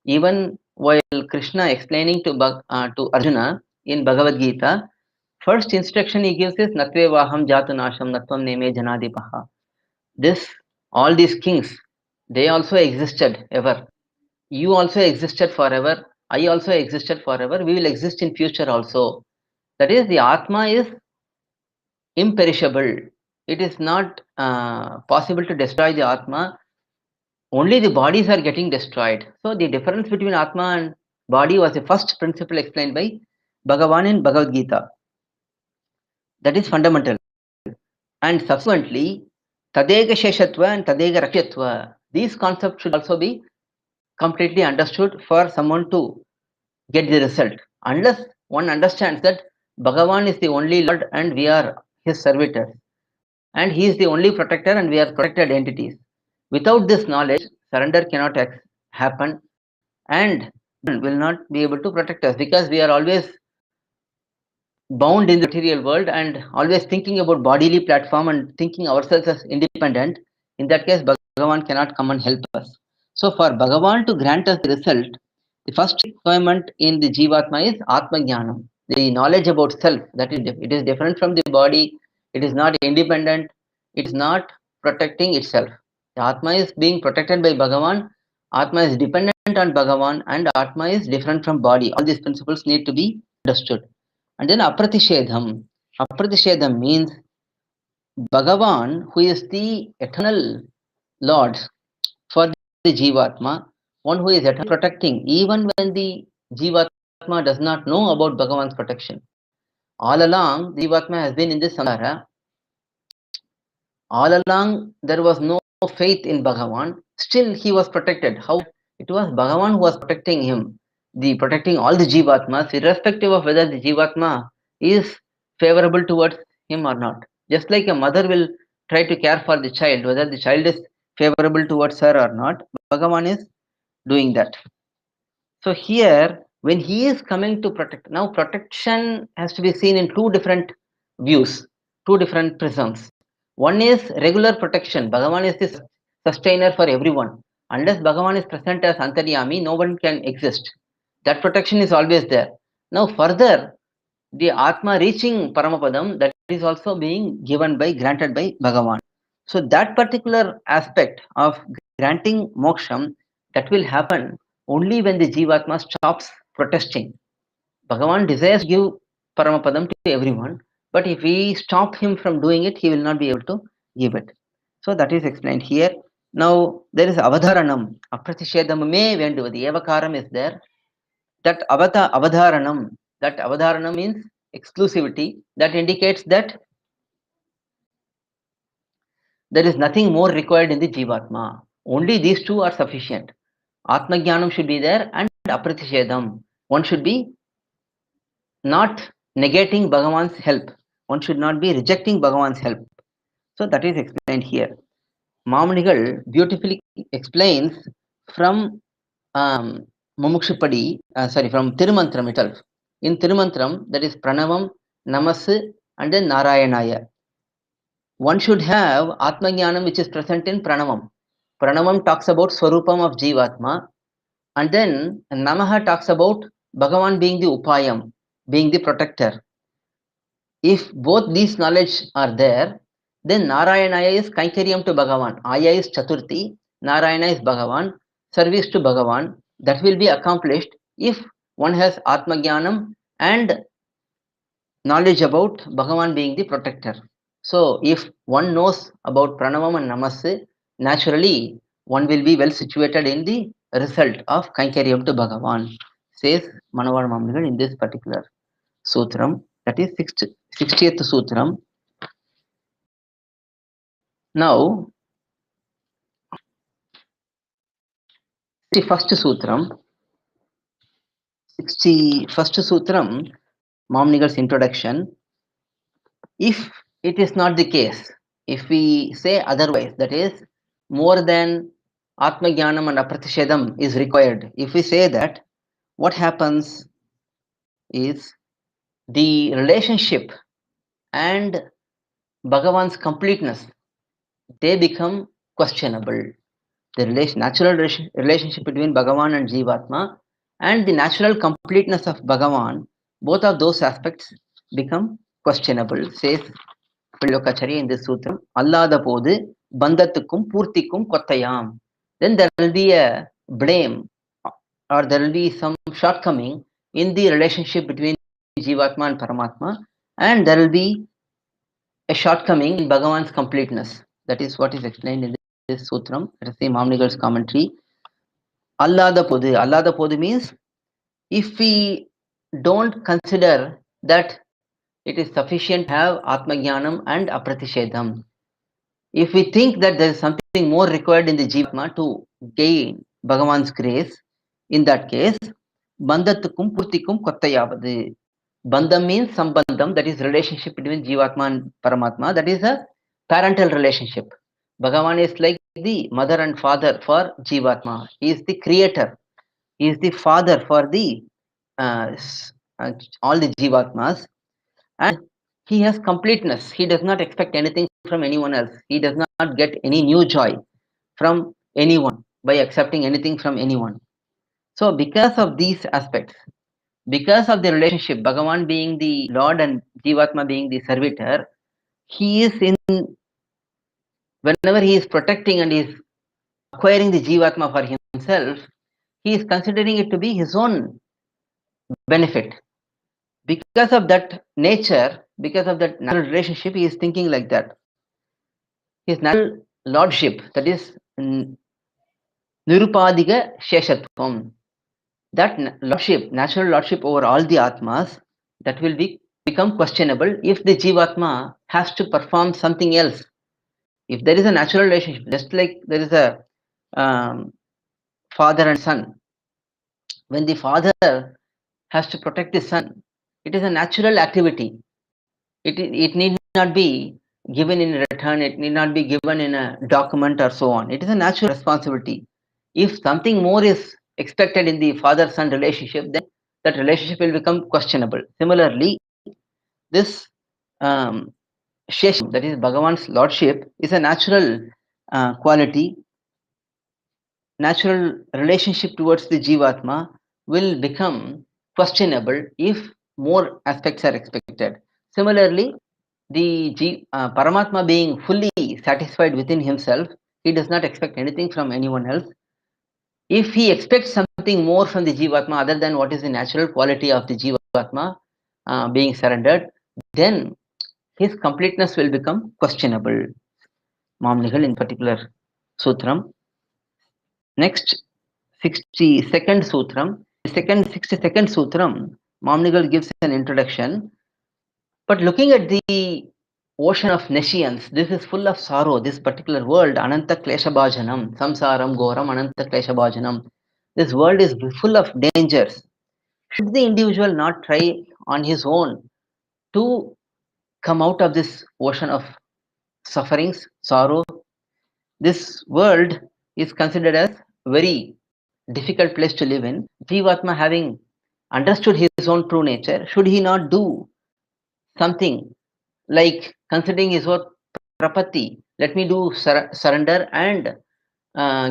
Even while Krishna explaining to Arjuna in Bhagavad Gita, first instruction he gives is Natvevaham Jatunasham Natvam Neme Janadipaha. This, all these kings, they also existed ever. You also existed forever. I also existed forever. We will exist in future also. That is, the Atma is imperishable. It is not possible to destroy the Atma. Only the bodies are getting destroyed. So the difference between Atma and body was the first principle explained by Bhagavan in Bhagavad Gita. That is fundamental. And subsequently, Tadega Sheshatva and Tadega Rakshatva, these concepts should also be completely understood for someone to get the result. Unless one understands that Bhagavan is the only Lord and we are his servitors, and he is the only protector and we are protected entities. Without this knowledge, surrender cannot happen, and will not be able to protect us, because we are always bound in the material world and always thinking about bodily platform and thinking ourselves as independent. In that case, Bhagavan cannot come and help us. So for Bhagavan to grant us the result, the first requirement in the Jivatma is Atma Jnanam, the knowledge about self. That is, it is different from the body, it is not independent, it is not protecting itself. The Atma is being protected by Bhagavan, Atma is dependent on Bhagavan, and Atma is different from body. All these principles need to be understood. And then aprathishEdham. AprathishEdham means Bhagavan, who is the eternal Lord for the Jivatma, one who is eternally protecting, even when the Jivatma does not know about Bhagavan's protection. All along, the Jivatma has been in this samsara. All along, there was no faith in Bhagavan. Still, he was protected. How? It was Bhagavan who was protecting him, protecting all the Jivatmas, irrespective of whether the Jivatma is favorable towards him or not. Just like a mother will try to care for the child, whether the child is favorable towards her or not, Bhagavan is doing that. So here, when he is coming to protect, now protection has to be seen in two different views, two different prisms. One is regular protection. Bhagavan is the sustainer for everyone. Unless Bhagavan is present as Antaryami, no one can exist. That protection is always there. Now further, the Atma reaching Paramapadam, that is also being given by, granted by Bhagavan. So that particular aspect of granting moksham, that will happen only when the Jivatma stops protesting. Bhagavan desires to give Paramapadam to everyone, but if we stop him from doing it, he will not be able to give it. So that is explained here. Now there is avadharanam, aprathishEdhamumE vENduvadhu. Evakaram is there. That avadharanam means exclusivity. That indicates that there is nothing more required in the Jivatma. Only these two are sufficient. Atma Jnanam should be there and aprathishEdham. One should be not negating Bhagavan's help. One should not be rejecting Bhagavan's help. So that is explained here. Mamanigal beautifully explains from Mumukshupadi, from Tirumantram itself. In Tirumantram, that is Pranavam, Namasu, and then Narayanaya. One should have Atma Jnanam which is present in Pranavam. Pranavam talks about Swarupam of Jivatma, and then Namaha talks about Bhagavan being the upAyam, being the protector. If both these knowledge are there, then Narayanaya is Kaikaryam to Bhagavan. Aya is Chaturthi, Narayana is Bhagavan, service to Bhagavan. That will be accomplished if one has Atma Jnanam and knowledge about Bhagavan being the protector. So if one knows about Pranavam and Namaste, naturally one will be well situated in the result of Kaikaryam to Bhagavan, says Manavar Mamnigal in this particular sutram, that is 60th sutram. Now, 61st sutram, Mamnigal's introduction. If it is not the case, if we say otherwise, that is, more than Atma Jnanam and aprathishEdham is required, if we say that, what happens is the relationship and Bhagavan's completeness they become questionable. The natural relationship between Bhagavan and Jivatma and the natural completeness of Bhagavan, both of those aspects become questionable, says Lokacharya in this sutram. allAdhapOdhu, bandhaththukkum, pUrthikkum, koththaiyAm. Then there will be a blame or there will be some shortcoming in the relationship between Jivatma and Paramatma, and there will be a shortcoming in Bhagavan's completeness. That is what is explained in this sutram. Let us see Mamnigal's commentary. allAdhapOdhu. allAdhapOdhu means if we don't consider that it is sufficient to have Atma Jnanam and aprathishEdhamumE, if we think that there is something more required in the Jivatma to gain Bhagavan's grace, in that case, bandhaththukkum, pUrthikkum, koththaiyAm. Bandham means sambandham, that is relationship between Jivatma and Paramatma, that is a parental relationship. Bhagavan is like the mother and father for Jivatma. He is the creator. He is the father for the all the Jivatmas, and he has completeness. He does not expect anything from anyone else. He does not get any new joy from anyone by accepting anything from anyone. So because of these aspects, because of the relationship, Bhagavan being the Lord and Jivatma being the servitor, he is in, whenever he is protecting and is acquiring the Jivatma for himself, he is considering it to be his own benefit. Because of that nature, because of that natural relationship, he is thinking like that. His natural lordship, that is nirupadika sheshatvam, that lordship, natural lordship over all the Atmas, that will become questionable if the Jivatma has to perform something else. If there is a natural relationship, just like there is a father and son, when the father has to protect the son, it is a natural activity. It need not be given in return, it need not be given in a document or so on. It is a natural responsibility. If something more is expected in the father-son relationship, then that relationship will become questionable. Similarly, this Shesham, that is Bhagavan's lordship, is a natural quality. Natural relationship towards the Jivatma will become questionable if more aspects are expected. Similarly, the Paramatma being fully satisfied within himself, he does not expect anything from anyone else. If he expects something more from the Jivatma other than what is the natural quality of the Jivatma being surrendered, then his completeness will become questionable. Mamnigal in particular sutram. Next, 62nd sutram. The 62nd sutram, Mamnigal gives an introduction. But looking at the ocean of nescience, this is full of sorrow. This particular world, Ananta Klesha Bhajanam, Samsaram Goram Ananta Klesha Bhajanam. This world is full of dangers. Should the individual not try on his own to come out of this ocean of sufferings, sorrow? This world is considered as very difficult place to live in. Jivatma, having understood his own true nature, should he not do something like considering his own prapaththi? Let me do surrender and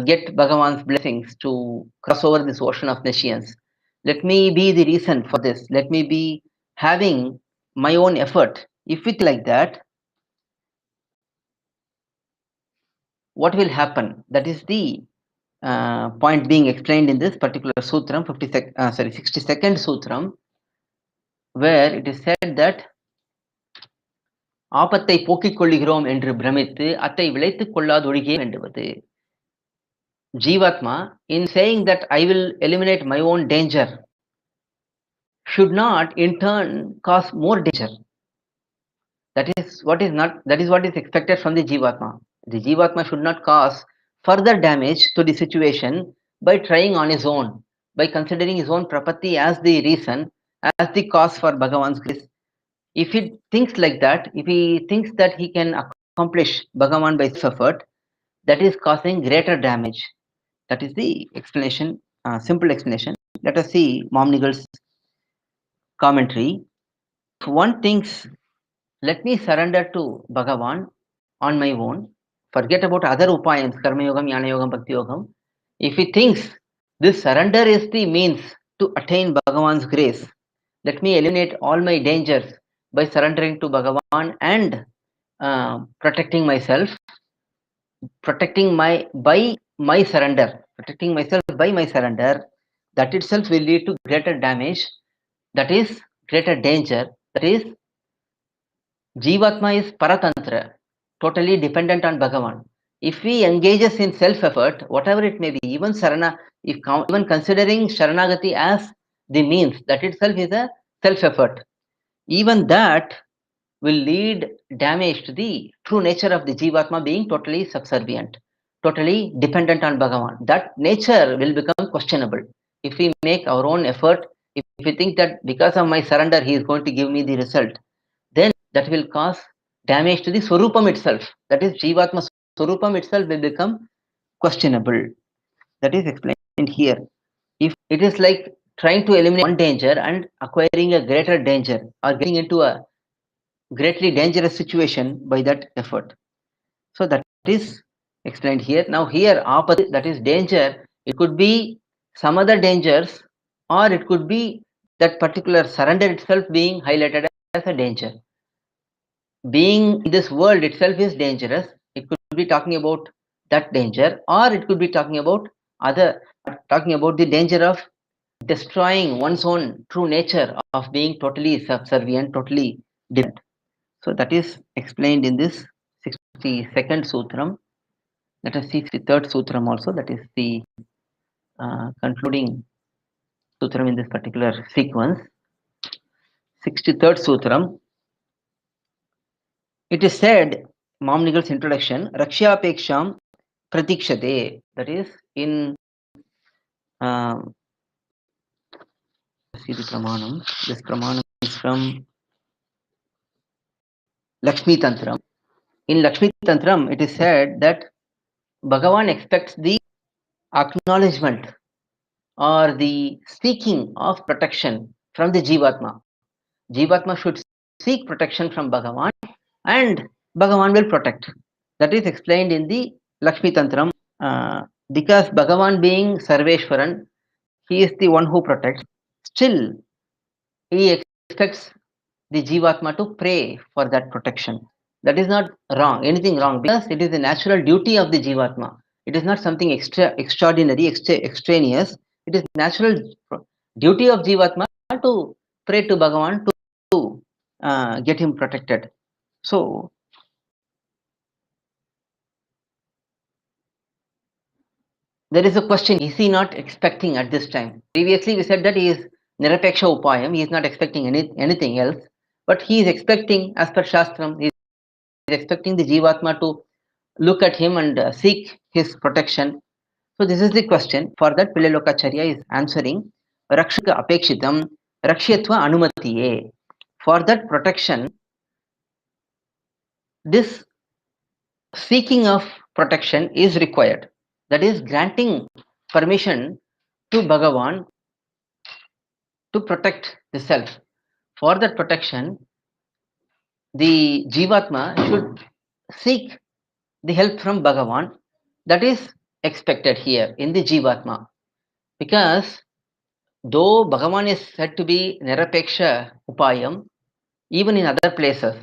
get Bhagavan's blessings to cross over this ocean of nescience. Let me be the reason for this. Let me be having my own effort. If it's like that, what will happen? That is the point being explained in this particular sutram, 62nd sutram, where it is said that ஆபத்தை போக்கிக் கொள்ளுகிறோம் என்று பிரமித்து அத்தை விளைத்துக் கொள்ளாதொழிகே வேண்டுவது. Jivatma, in saying that I will eliminate my own danger, should not in turn cause more danger. That is what is expected from the Jivatma. The Jivatma should not cause further damage to the situation by trying on his own, by considering his own prapaththi as the reason, as the cause for Bhagavan's grace. If he thinks like that, if he thinks that he can accomplish Bhagavan by self-effort, that is causing greater damage. That is the explanation, simple explanation. Let us see Momnigal's commentary. If one thinks, let me surrender to Bhagavan on my own, forget about other upayams, karma yogam, jnana yogam, bhakti yogam. If he thinks this surrender is the means to attain Bhagavan's grace, let me eliminate all my dangers by surrendering to Bhagavan and protecting myself, protecting my surrender, protecting myself by my surrender, that itself will lead to greater damage, that is greater danger, that is Jivatma is paratantra, totally dependent on Bhagavan. If he engages in self-effort, whatever it may be, even even considering Sharanagati as the means, that itself is a self-effort. Even that will lead damage to the true nature of the Jivatma being totally subservient, totally dependent on Bhagavan. That nature will become questionable. If we make our own effort, if we think that because of my surrender he is going to give me the result, then that will cause damage to the Swarupam itself. That is, Jivatma Swarupam itself will become questionable. That is explained here. If it is like trying to eliminate one danger and acquiring a greater danger, or getting into a greatly dangerous situation by that effort. So that is explained here. Now here, opposite, that is danger, it could be some other dangers, or it could be that particular surrender itself being highlighted as a danger. Being in this world itself is dangerous. It could be talking about that danger, or it could be talking about the danger of destroying one's own true nature of being totally subservient, totally dependent. So that is explained in this 62nd Sutram. Let us see the third Sutram also, that is the concluding Sutram in this particular sequence. 63rd Sutram. It is said, Mamnigal's introduction, Rakshapeksham pratikshate. That is in see the Pramanam. This Pramanam is from Lakshmi Tantram. In Lakshmi Tantram, it is said that Bhagavan expects the acknowledgement or the seeking of protection from the Jivatma. Jivatma should seek protection from Bhagavan and Bhagavan will protect. That is explained in the Lakshmi Tantram. Because Bhagavan being Sarveshwaran, he is the one who protects. Still, he expects the Jivatma to pray for that protection. That is not wrong, anything wrong, because it is the natural duty of the Jivatma. It is not something extraordinary, extraneous. It is natural duty of Jivatma to pray to Bhagavan to get him protected. So, there is a question, is he not expecting at this time? Previously, we said that he is Nirapeksha Upayam, he is not expecting anything else, but he is expecting, as per Shastram, he is expecting the Jivatma to look at him and seek his protection. So this is the question. For that, Pillalokacharya is answering, Rakshika Apekshitam, Rakshyatva Anumatiye. For that protection, this seeking of protection is required. That is, granting permission to Bhagavan to protect the self. For that protection, the Jivatma should seek the help from Bhagavan. That is expected here in the Jivatma. Because though Bhagavan is said to be Nirapeksha Upayam, even in other places,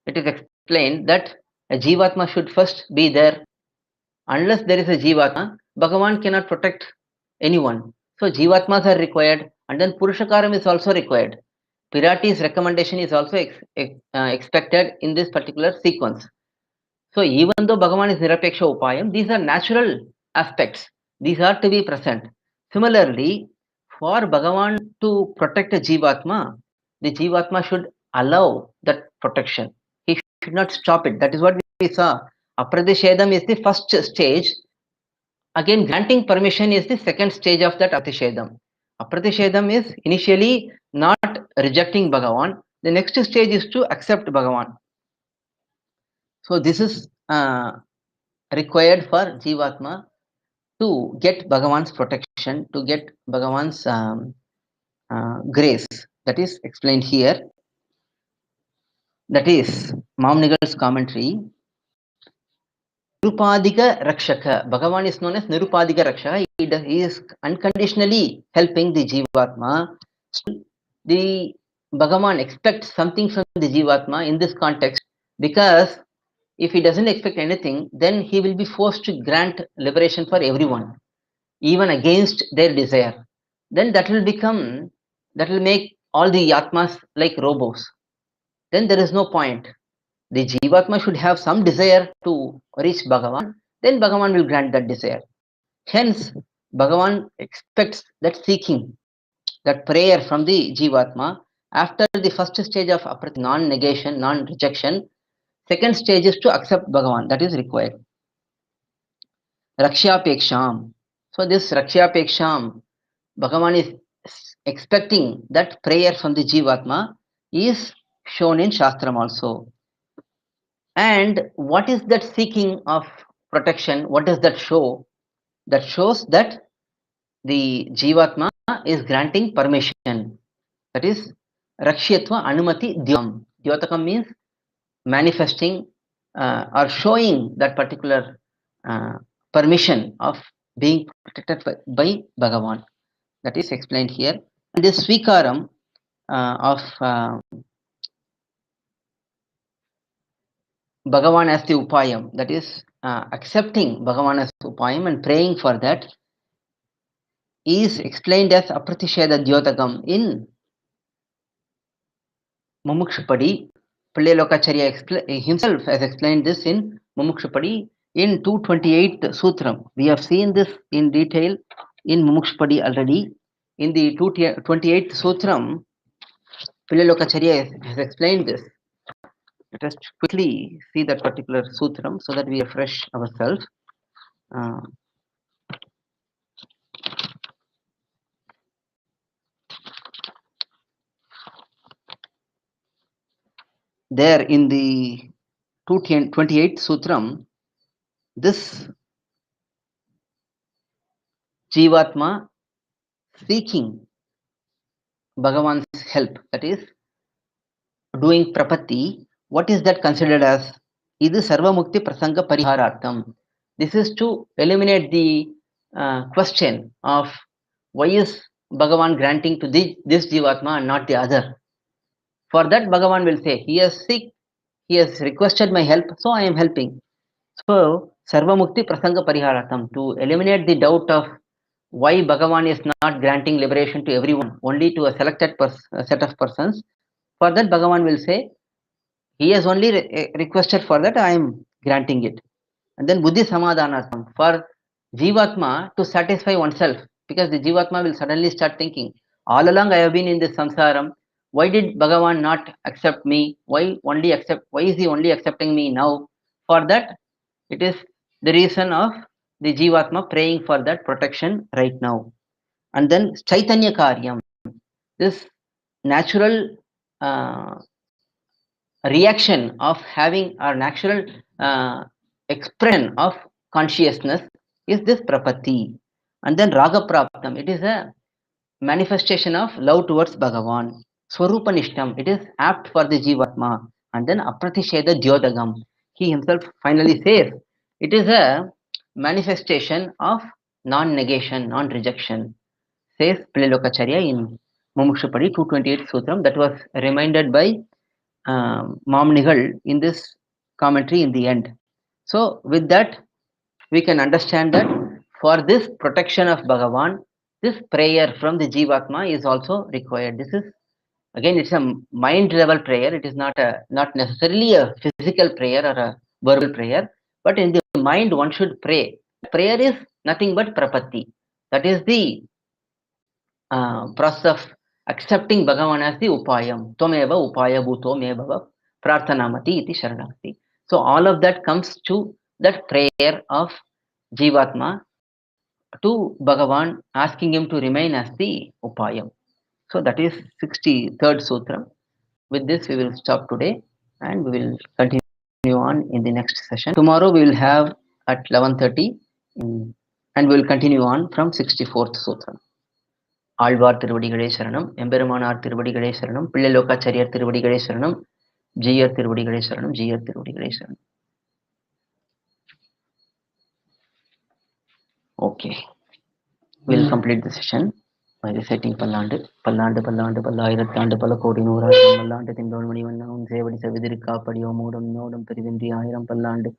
it is explained that a Jivatma should first be there. Unless there is a Jivatma, Bhagavan cannot protect anyone. So Jivatmas are required, and then Purushakaram is also required. Pirati's recommendation is also expected in this particular sequence. So even though Bhagavan is Nirapeksha Upayam, these are natural aspects. These are to be present. Similarly, for Bhagavan to protect a Jivatma, the Jivatma should allow that protection. He should not stop it. That is what we saw. aprathishEdhamumE is the first stage. Again, granting permission is the second stage of that aprathishEdhamumE. aprathishEdhamumE is initially not rejecting Bhagavan. The next stage is to accept Bhagavan. So this is required for Jivatma to get Bhagavan's protection, to get Bhagavan's grace. That is explained here. That is Mamnigal's commentary. Nirupadika Rakshaka. Bhagavan is known as Nirupadika Rakshaka. He is unconditionally helping the Jivatma. The Bhagavan expects something from the Jivatma in this context, because if he doesn't expect anything, then he will be forced to grant liberation for everyone, even against their desire. Then that will make all the Atmas like robots. Then there is no point. The Jivatma should have some desire to reach Bhagavan, then Bhagavan will grant that desire. Hence, Bhagavan expects that seeking, that prayer from the Jivatma. After the first stage of non-negation, non-rejection, second stage is to accept Bhagavan. That is required. Rakshapeksham. So this Rakshapeksham, Bhagavan is expecting that prayer from the Jivatma is shown in Shastram also. And what is that seeking of protection? What does that show? That shows that the Jivatma is granting permission. That is Rakshyatva Anumati Dyotakam. Dyotakam means manifesting or showing that particular permission of being protected by Bhagavan. That is explained here. And this Swikaram of Bhagavan as the upAyam, that is accepting Bhagavan as upAyam and praying for that, is explained as aprathishEdhamumE in Mumukshupadi. Pillai himself has explained this in Mumukshupadi in 228th sUthram. We have seen this in detail in Mumukshupadi already. In the 228th sUthram, Pillai has explained this. Let us quickly see that particular sutram so that we refresh ourselves. There in the 228th sutram, this Jivatma seeking Bhagavan's help, that is doing prapaththi. What is that considered as? Idhu sarvamukti prasanga pariharatham. This is to eliminate the question of why is Bhagavan granting to this Jivatma and not the other. For that, Bhagavan will say, he has requested my help, so I am helping. So, sarvamukti prasanga pariharatham, to eliminate the doubt of why Bhagavan is not granting liberation to everyone, only to a selected set of persons. For that, Bhagavan will say, he has only requested for that, I am granting it. And then buddhi samadhanatham, for Jivatma to satisfy oneself, because the Jivatma will suddenly start thinking, all along I have been in this samsaram, why did Bhagavan not accept me? Why is he only accepting me now? For that, it is the reason of the Jivatma praying for that protection right now. And then Chaitanya Karyam, this natural reaction of having our natural expression of consciousness is this prapaththi. And then Raga Praptam, it is a manifestation of love towards Bhagavan. Swarupanishtam, it is apt for the Jivatma. And then Apratisheda Dyodagam, he himself finally says, it is a manifestation of non-negation, non-rejection, says Pillai in Mumukshupadi 228 Sutram. That was reminded by Mamnigal in this commentary in the end. So with that, we can understand that for this protection of Bhagavan, this prayer from the Jivatma is also required. This is, again, it's a mind level prayer. It is not necessarily a physical prayer or a verbal prayer, but in the mind one should pray. Prayer is nothing but prapaththi. That is the process of accepting Bhagavan as the upAyam. Tvameva upaya bhuto me bhava prarthanamati iti sharanakti. So all of that comes to that prayer of Jivatma to Bhagavan, asking him to remain as the upAyam. So that is 63rd Sutram. With this we will stop today and we will continue on in the next session. Tomorrow we will have at 11:30 and we will continue on from 64th Sutram. Alvar திருவடிகளே சரணம், எம்பெருமானார் திருவடிகளே சரணம், பிள்ளை லோகாச்சாரியர் திருவடிகளே சரணம், ஜீயர் திருவடிகளே சரணம், ஜீயர் திருவடிகளே சரணம். Okay, we'll complete the session by reciting பல்லாண்டு பல்லாண்டு பல்லாண்டு பல்லாயிரத்தாண்டு பல கோடி நூறாயிரம் பல்லாண்டு திண்டோன் மணிவண்ணனும் சேவடி செவிதிருக்கா படியோ மூடம் நோடும் பெரிதின்றி ஆயிரம் பல்லாண்டு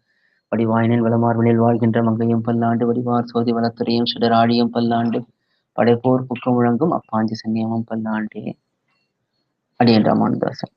வடிவாயினின் வளமார்வனில் வாழ்கின்ற மங்கையும் பல்லாண்டு வடிவார் சோதி வளத்துறையும் சுடராழியும் பல்லாண்டு படைப்போர் புக்கம் முழங்கும் அப்பாஞ்சி சன்னியமும் பல்லாண்டே. அடியேன் ராமானுதாசன்.